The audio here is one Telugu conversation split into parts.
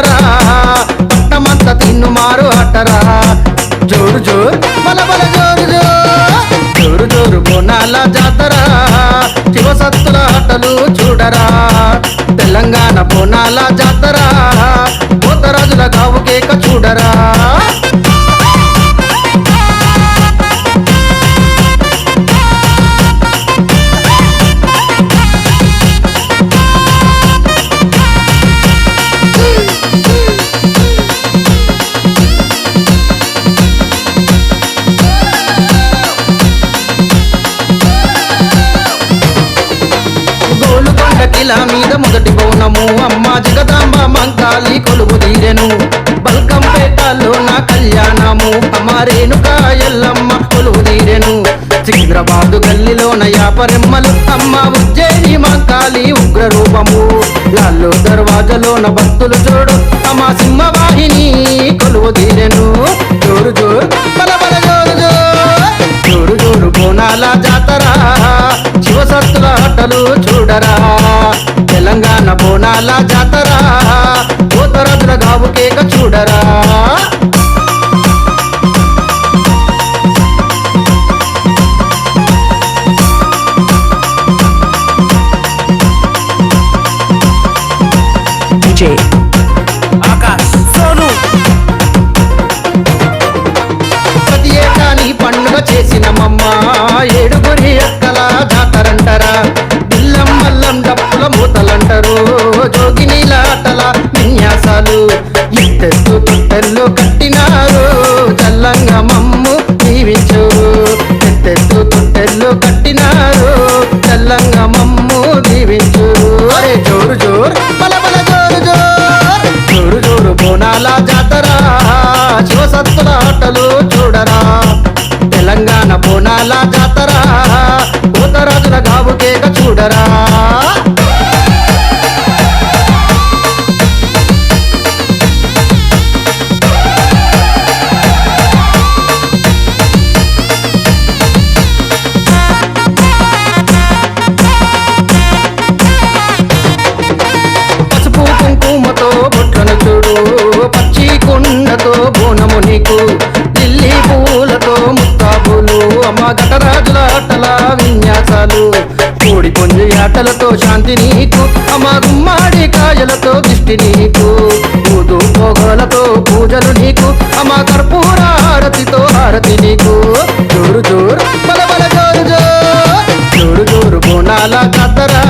జాతరా పట్టమంతా తిన్ను మారు ఆటరా జోరు జోరు బల బల జోరు జోరు జోరు బోనాల జాతరా శివసత్తుల ఆటలు చూడరా తెలంగాణ బోనాల జాతరా పోతరాజుల గావు కేక చూడరా కిలా మీద మొదటి బౌనము అమ్మ జగదాంబ మంకాలి కొలువు తీరెను బల్కంపేటలో నా కళ్యాణము అమ్మ రేణుకా ఎల్లమ్మ కొలువు తీరెను సికింద్రాబాదు గల్లీలోన యాపరెమ్మలు అమ్మ ఉజ్జయిని మంకాలి ఉగ్ర రూపము లాల్లో దర్వాజలోన భక్తులు చూడు అమ్మ సింహవాహిని కొలువు తీరెను జోరు జోరు బల బల జోరు జోరు జోరు బోనాల జాతరా శివసత్తుల ఆటలు చూడరా తెలంగాణ బోనాల జాతరా పోతరాజుల గావు కేక చూడరా ఆకాష్ సోను ప్రతి ఏటా నీ పండుగ చేసినమమ్మ ఏడుగురి అక్కల జాతరంటరా బిల్లం మల్లం డప్పుల మూతలంటారు జోగినీల ఆటల విన్యాసాలు ఎత్తెత్తు తొట్టెల్లో కట్టినారు చల్లంగా మమ్ము దీవించు ఎత్తెత్తు తొట్టెల్లో కట్టినారు చల్లంగా మమ్ము దీవించు అరే జోరు జోరు బల బల జోరు జోరు జోరు బోనాల జాతరా శివసత్తుల ఆటలు చూడరా తెలంగాణ బోనాల జాతరా పోతరాజుల గావు కేక చూడరా పసుపు కుంకుమతో బొట్లను చూడు పచ్చి కుండతో బోనము నీకు ఢిల్లీ పూలతో ముస్తాబులు అమ్మ గటరాజుల ఆటల విన్యాసాలు కోడి పుంజి ఆటలతో శాంతి నీకు అమ్మ గుమ్మాడి కాయలతో దిష్టి నీకు ఊదు పోగలతో పూజలు నీకు అమ్మ కర్పూర హారతితో హారతి నీకు జోరు జోరు బల బల జోరు జోరు జోరు బోనాల జాతరా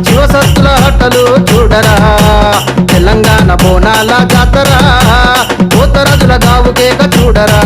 శివసత్తుల ఆటలు చూడరా తెలంగాణ బోనాల జాతరా పోతరాజుల గావు కేక చూడరా